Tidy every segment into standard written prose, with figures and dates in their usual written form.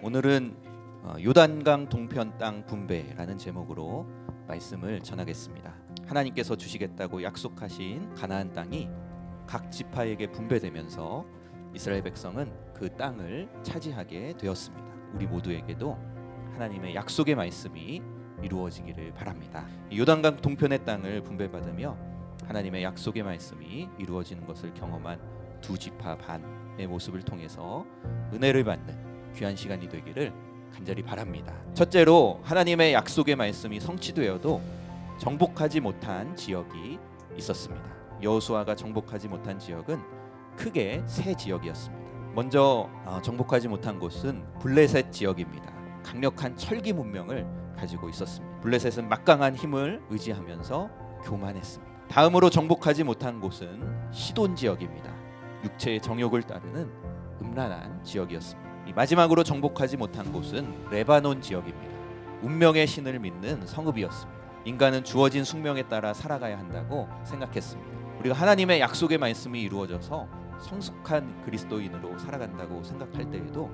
오늘은 요단강 동편 땅 분배라는 제목으로 말씀을 전하겠습니다. 하나님께서 주시겠다고 약속하신 가나안 땅이 각 지파에게 분배되면서 이스라엘 백성은 그 땅을 차지하게 되었습니다. 우리 모두에게도 하나님의 약속의 말씀이 이루어지기를 바랍니다. 요단강 동편의 땅을 분배받으며 하나님의 약속의 말씀이 이루어지는 것을 경험한 두 지파 반의 모습을 통해서 은혜를 받는 귀한 시간이 되기를 간절히 바랍니다. 첫째로 하나님의 약속의 말씀이 성취되어도 정복하지 못한 지역이 있었습니다. 여호수아가 정복하지 못한 지역은 크게 세 지역이었습니다. 먼저 정복하지 못한 곳은 블레셋 지역입니다. 강력한 철기 문명을 가지고 있었습니다. 블레셋은 막강한 힘을 의지하면서 교만했습니다. 다음으로 정복하지 못한 곳은 시돈 지역입니다. 육체의 정욕을 따르는 음란한 지역이었습니다. 마지막으로 정복하지 못한 곳은 레바논 지역입니다. 운명의 신을 믿는 성읍이었습니다. 인간은 주어진 숙명에 따라 살아가야 한다고 생각했습니다. 우리가 하나님의 약속의 말씀이 이루어져서 성숙한 그리스도인으로 살아간다고 생각할 때에도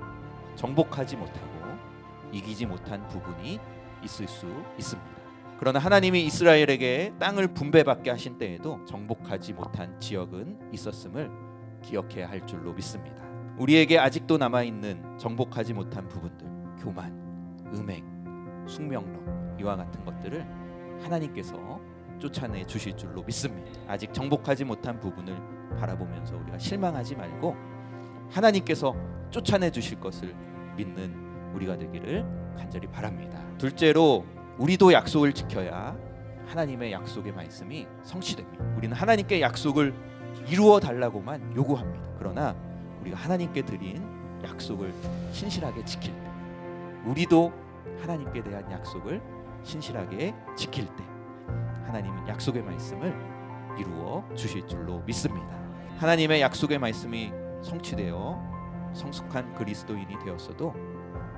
정복하지 못하고 이기지 못한 부분이 있을 수 있습니다. 그러나 하나님이 이스라엘에게 땅을 분배받게 하신 때에도 정복하지 못한 지역은 있었음을 기억해야 할 줄로 믿습니다. 우리에게 아직도 남아있는 정복하지 못한 부분들, 교만, 음행, 숙명론 이와 같은 것들을 하나님께서 쫓아내 주실 줄로 믿습니다. 아직 정복하지 못한 부분을 바라보면서 우리가 실망하지 말고 하나님께서 쫓아내 주실 것을 믿는 우리가 되기를 간절히 바랍니다. 둘째로 우리도 약속을 지켜야 하나님의 약속의 말씀이 성취됩니다. 우리는 하나님께 약속을 이루어 달라고만 요구합니다. 그러나 우리가 하나님께 드린 약속을 신실하게 지킬 때, 우리도 하나님께 대한 약속을 신실하게 지킬 때 하나님은 약속의 말씀을 이루어 주실 줄로 믿습니다. 하나님의 약속의 말씀이 성취되어 성숙한 그리스도인이 되었어도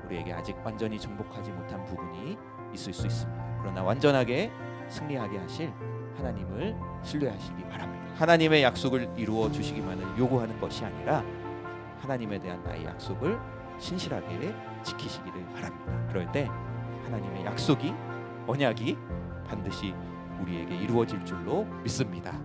우리에게 아직 완전히 정복하지 못한 부분이 있을 수 있습니다. 그러나 완전하게 승리하게 하실 하나님을 신뢰하시기 바랍니다. 하나님의 약속을 이루어 주시기만을 요구하는 것이 아니라 하나님에 대한 나의 약속을 신실하게 지키시기를 바랍니다. 그럴 때 하나님의 약속이, 언약이 반드시 우리에게 이루어질 줄로 믿습니다.